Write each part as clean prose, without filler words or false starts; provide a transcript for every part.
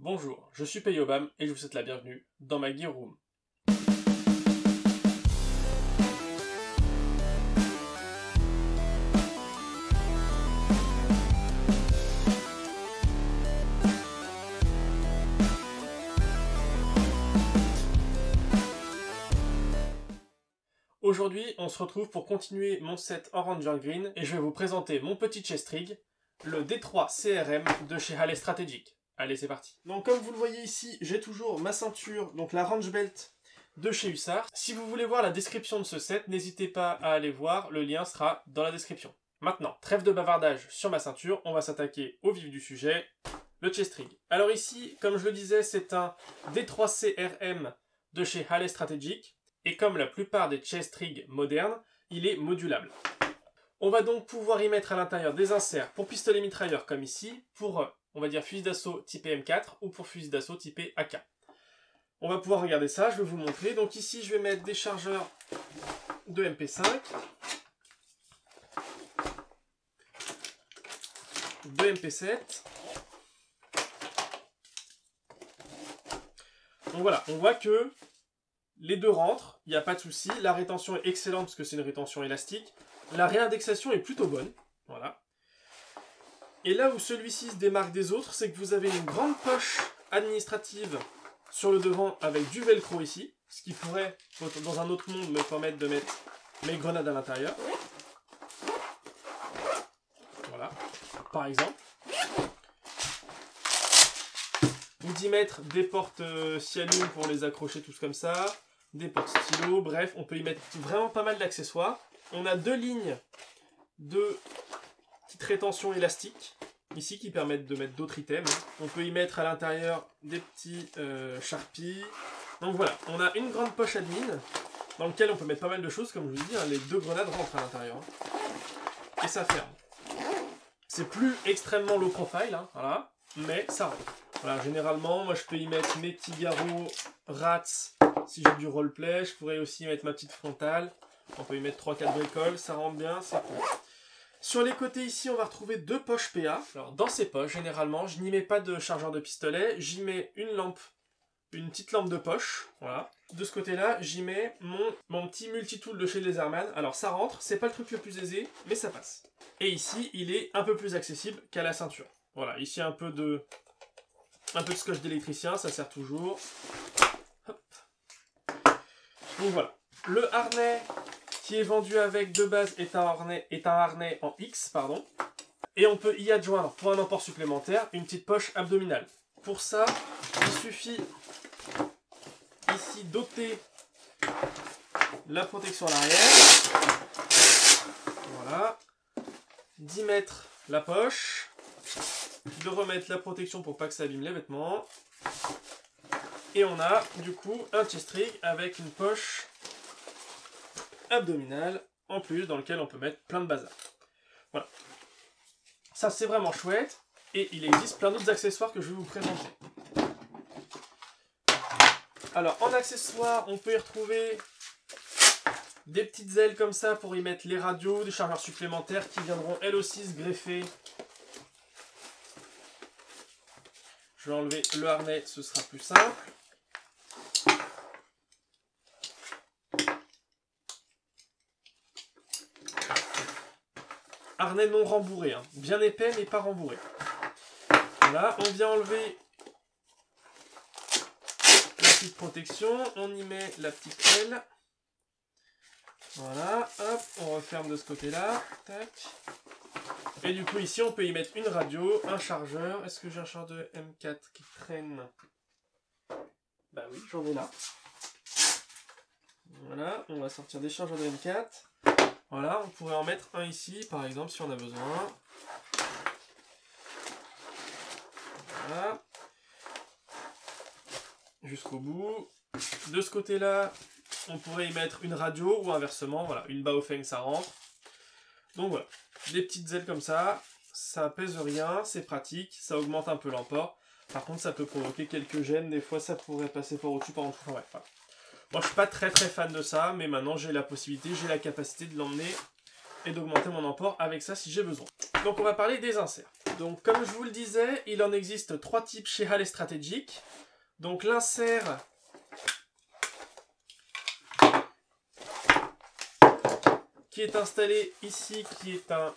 Bonjour, je suis Payobam et je vous souhaite la bienvenue dans ma Gear Room. Aujourd'hui, on se retrouve pour continuer mon set en Ranger Green et je vais vous présenter mon petit chest rig, le D3 CRM de chez Halley Strategic. Allez, c'est parti. Donc comme vous le voyez ici, j'ai toujours ma ceinture, donc la Range Belt de chez Hussard. Si vous voulez voir la description de ce set, n'hésitez pas à aller voir, le lien sera dans la description. Maintenant, trêve de bavardage sur ma ceinture, on va s'attaquer au vif du sujet, le chest rig. Alors ici, comme je le disais, c'est un D3 CRM de chez Halley Strategic. Et comme la plupart des chest rigs modernes, il est modulable. On va donc pouvoir y mettre à l'intérieur des inserts pour pistolet mitrailleur comme ici, pour, on va dire, fusil d'assaut type M4 ou pour fusil d'assaut type AK. On va pouvoir regarder ça, je vais vous montrer. Donc ici, je vais mettre des chargeurs de MP5, de MP7. Donc voilà, on voit que les deux rentrent, il n'y a pas de souci. La rétention est excellente parce que c'est une rétention élastique. La réindexation est plutôt bonne. Voilà. Et là où celui-ci se démarque des autres, c'est que vous avez une grande poche administrative sur le devant avec du velcro ici. Ce qui pourrait, dans un autre monde, me permettre de mettre mes grenades à l'intérieur. Voilà. Par exemple. Ou d'y mettre des portes Cialum pour les accrocher tous comme ça. Des portes stylo, bref, on peut y mettre vraiment pas mal d'accessoires. On a deux lignes de petites rétentions élastiques, ici, qui permettent de mettre d'autres items. On peut y mettre à l'intérieur des petits Sharpies. Donc voilà, on a une grande poche admin, dans laquelle on peut mettre pas mal de choses, comme je vous dis, hein, les deux grenades rentrent à l'intérieur. Et ça ferme. C'est plus extrêmement low profile, hein, voilà, mais ça rentre. Voilà, généralement, moi je peux y mettre mes petits garrots rats si j'ai du roleplay. Je pourrais aussi y mettre ma petite frontale. On peut y mettre 3-4 bricoles, ça rentre bien, c'est cool. Sur les côtés ici, on va retrouver deux poches PA. Alors dans ces poches, généralement, je n'y mets pas de chargeur de pistolet, j'y mets une lampe, une petite lampe de poche. Voilà. De ce côté-là, j'y mets mon petit multitool de chez Laserman. Alors ça rentre, c'est pas le truc le plus aisé, mais ça passe. Et ici, il est un peu plus accessible qu'à la ceinture. Voilà, ici un peu de scotch d'électricien, ça sert toujours. Hop. Donc voilà. Le harnais qui est vendu avec de base est un harnais en X, pardon. Et on peut y adjoindre, pour un emport supplémentaire, une petite poche abdominale. Pour ça, il suffit ici d'ôter la protection à l'arrière. Voilà. D'y mettre la poche. De remettre la protection pour pas que ça abîme les vêtements. Et on a du coup un chest rig avec une poche abdominale en plus dans lequel on peut mettre plein de bazar. Voilà. Ça c'est vraiment chouette. Et il existe plein d'autres accessoires que je vais vous présenter. Alors en accessoires, on peut y retrouver des petites ailes comme ça pour y mettre les radios, des chargeurs supplémentaires qui viendront elles aussi se greffer. Je vais enlever le harnais, ce sera plus simple. Harnais non rembourré, hein. Bien épais mais pas rembourré. Voilà, on vient enlever la petite protection, on y met la petite aile. Voilà, hop, on referme de ce côté-là. Tac. Et du coup, ici, on peut y mettre une radio, un chargeur. Est-ce que j'ai un chargeur de M4 qui traîne? Bah oui, j'en ai là. Voilà, on va sortir des chargeurs de M4. Voilà, on pourrait en mettre un ici, par exemple, si on a besoin. Voilà. Jusqu'au bout. De ce côté-là, on pourrait y mettre une radio ou inversement. Voilà, une Baofeng, ça rentre. Donc voilà. Des petites ailes comme ça pèse rien, c'est pratique, ça augmente un peu l'emport. Par contre, ça peut provoquer quelques gênes, des fois ça pourrait passer par au-dessus, par en dessous. Enfin, bref, voilà. Moi, je suis pas très fan de ça, mais maintenant j'ai la possibilité, j'ai la capacité de l'emmener et d'augmenter mon emport avec ça si j'ai besoin. Donc, on va parler des inserts. Donc comme je vous le disais, il en existe 3 types chez Hale Strategic. Donc l'insert qui est installé ici, qui est un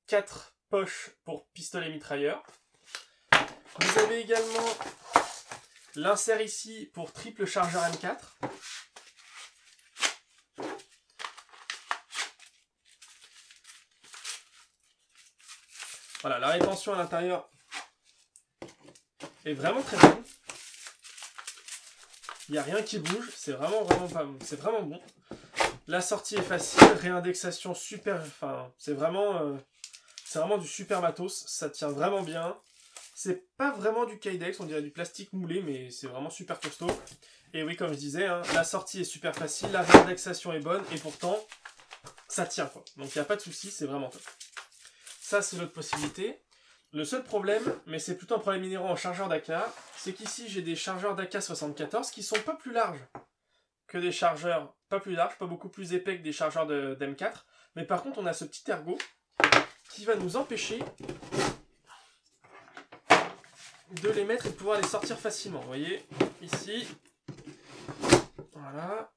4 poches pour pistolet mitrailleur. Vous avez également l'insert ici pour triple chargeur M4. Voilà, la rétention à l'intérieur est vraiment très bonne. Il n'y a rien qui bouge, c'est vraiment bon. La sortie est facile, réindexation super, enfin, c'est vraiment du super matos, ça tient vraiment bien. C'est pas vraiment du Kydex, on dirait du plastique moulé, mais c'est vraiment super costaud. Et oui, comme je disais, hein, la sortie est super facile, la réindexation est bonne, et pourtant, ça tient quoi. Donc il n'y a pas de souci, c'est vraiment top. Ça, c'est l'autre possibilité. Le seul problème, mais c'est plutôt un problème inhérent en chargeur d'AK, c'est qu'ici j'ai des chargeurs d'AK74 qui sont pas plus larges que des chargeurs pas plus larges, pas beaucoup plus épais que des chargeurs d'M4. Mais par contre, on a ce petit ergot qui va nous empêcher de les mettre et de pouvoir les sortir facilement. Vous voyez, ici, voilà.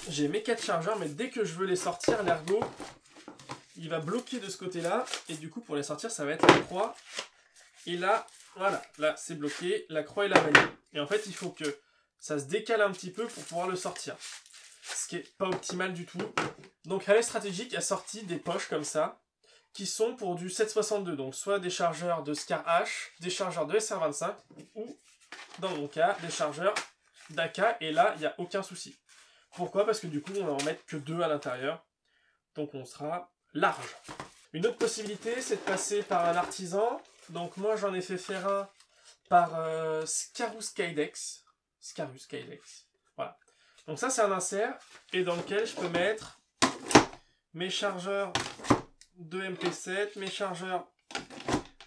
J'ai mes 4 chargeurs, mais dès que je veux les sortir, l'ergot, il va bloquer de ce côté-là. Et du coup, pour les sortir, ça va être la croix. Et là, voilà, là, c'est bloqué. La croix est la vanille. Et en fait, il faut que ça se décale un petit peu pour pouvoir le sortir. Ce qui n'est pas optimal du tout. Donc, Hale Strategic a sorti des poches comme ça, qui sont pour du 7,62. Donc, soit des chargeurs de Scar H, des chargeurs de SR25, ou, dans mon cas, des chargeurs d'AK. Et là, il n'y a aucun souci. Pourquoi? Parce que du coup, on va en mettre que 2 à l'intérieur. Donc, on sera large. Une autre possibilité, c'est de passer par un artisan. Donc, moi, j'en ai fait faire un par Scarus Kydex. Scarus Kydex. Voilà. Donc, ça, c'est un insert et dans lequel je peux mettre mes chargeurs de MP7, mes chargeurs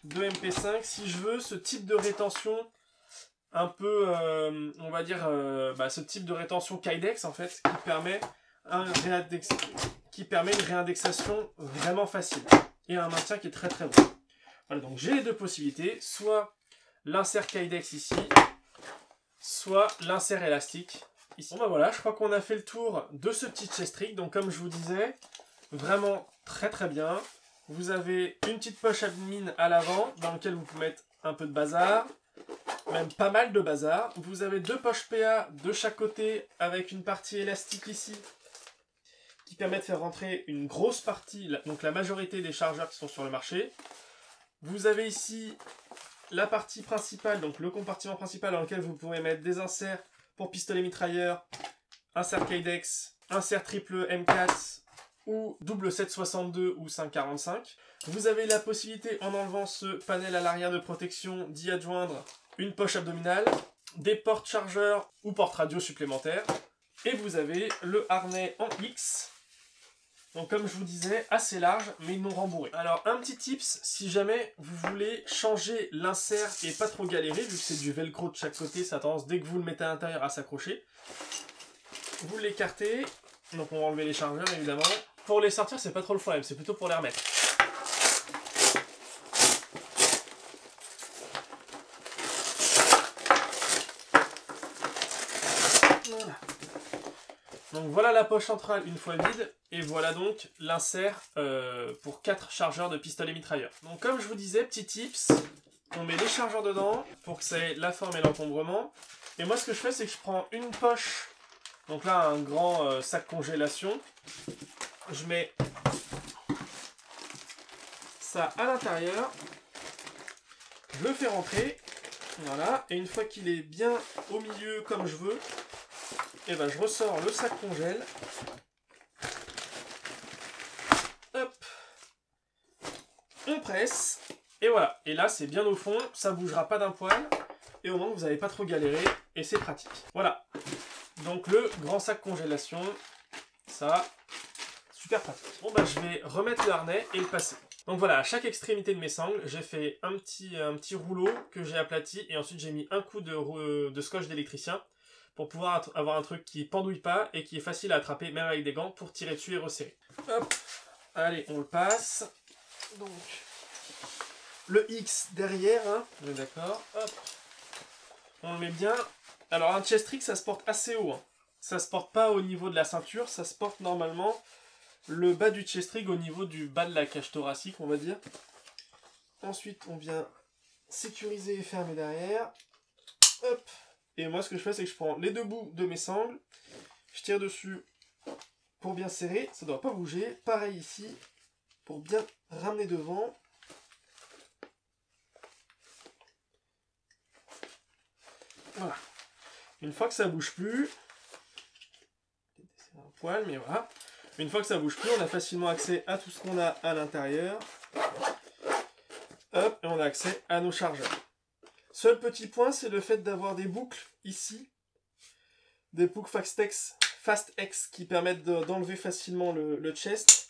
de MP5. Si je veux ce type de rétention un peu, on va dire, ce type de rétention Kydex, en fait, qui permet une réindexation vraiment facile et un maintien qui est très très bon. Voilà, donc j'ai les deux possibilités, soit l'insert Kydex ici, soit l'insert élastique ici. Bon bah voilà, je crois qu'on a fait le tour de ce petit chest rig. Donc comme je vous disais, vraiment très très bien. Vous avez une petite poche admin à l'avant dans laquelle vous pouvez mettre un peu de bazar, même pas mal de bazar. Vous avez 2 poches PA de chaque côté avec une partie élastique ici qui permet de faire rentrer une grosse partie, donc la majorité des chargeurs qui sont sur le marché. Vous avez ici la partie principale, donc le compartiment principal dans lequel vous pouvez mettre des inserts pour pistolet mitrailleur, insert Kydex, insert triple M4 ou double 7,62 ou 5,45. Vous avez la possibilité, en enlevant ce panel à l'arrière de protection, d'y adjoindre une poche abdominale, des portes chargeurs ou portes radio supplémentaires. Et vous avez le harnais en X. Donc comme je vous disais, assez large, mais non rembourré. Alors un petit tips, si jamais vous voulez changer l'insert et pas trop galérer, vu que c'est du velcro de chaque côté, ça a tendance dès que vous le mettez à l'intérieur à s'accrocher. Vous l'écartez, donc on va enlever les chargeurs évidemment. Pour les sortir, c'est pas trop le problème, c'est plutôt pour les remettre. Voilà. Donc voilà la poche centrale une fois vide, et voilà donc l'insert pour 4 chargeurs de pistolet mitrailleur. Donc comme je vous disais, petit tips, on met les chargeurs dedans pour que ça ait la forme et l'encombrement. Et moi ce que je fais, c'est que je prends une poche, donc là un grand sac congélation, je mets ça à l'intérieur, je le fais rentrer, voilà, et une fois qu'il est bien au milieu comme je veux, et ben je ressors le sac congèle. Hop. On presse. Et voilà. Et là, c'est bien au fond. Ça bougera pas d'un poil. Et au moins, vous n'allez pas trop galérer. Et c'est pratique. Voilà. Donc, le grand sac congélation. Ça, super pratique. Bon, bah, je vais remettre le harnais et le passer. Donc voilà, à chaque extrémité de mes sangles, j'ai fait un petit rouleau que j'ai aplati. Et ensuite, j'ai mis un coup de scotch d'électricien, pour pouvoir avoir un truc qui pendouille pas et qui est facile à attraper, même avec des gants, pour tirer dessus et resserrer. Hop. Allez, on le passe. Donc, le X derrière, hein. On est d'accord. Hop. On le met bien. Alors, un chest rig, ça se porte assez haut. Hein. Ça se porte pas au niveau de la ceinture, ça se porte normalement le bas du chest rig au niveau du bas de la cage thoracique, on va dire. Ensuite, on vient sécuriser et fermer derrière. Hop. Et moi, ce que je fais, c'est que je prends les deux bouts de mes sangles. Je tire dessus pour bien serrer. Ça ne doit pas bouger. Pareil ici, pour bien ramener devant. Voilà. Une fois que ça bouge plus, c'est un poil, mais voilà. Une fois que ça bouge plus, on a facilement accès à tout ce qu'on a à l'intérieur. Hop, et on a accès à nos chargeurs. Seul petit point, c'est le fait d'avoir des boucles ici. Des boucles Fastex qui permettent d'enlever facilement le chest.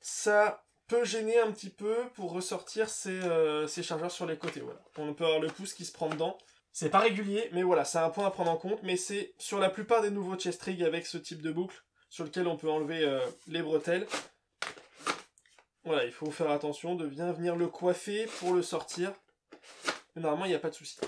Ça peut gêner un petit peu pour ressortir ces chargeurs sur les côtés. Voilà. On peut avoir le pouce qui se prend dedans. C'est pas régulier, mais voilà, c'est un point à prendre en compte. Mais c'est sur la plupart des nouveaux chest rigs avec ce type de boucle sur lequel on peut enlever les bretelles. Voilà, il faut faire attention de bien venir le coiffer pour le sortir. Mais normalement, il n'y a pas de souci.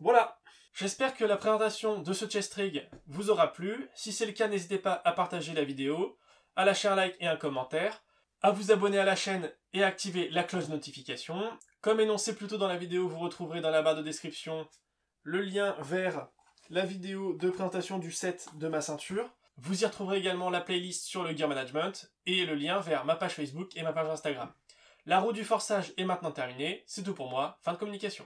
Voilà. J'espère que la présentation de ce chest rig vous aura plu. Si c'est le cas, n'hésitez pas à partager la vidéo, à lâcher un like et un commentaire, à vous abonner à la chaîne et à activer la cloche de notification. Comme énoncé plus tôt dans la vidéo, vous retrouverez dans la barre de description le lien vers la vidéo de présentation du set de ma ceinture. Vous y retrouverez également la playlist sur le gear management et le lien vers ma page Facebook et ma page Instagram. La roue du forçage est maintenant terminée, c'est tout pour moi, fin de communication.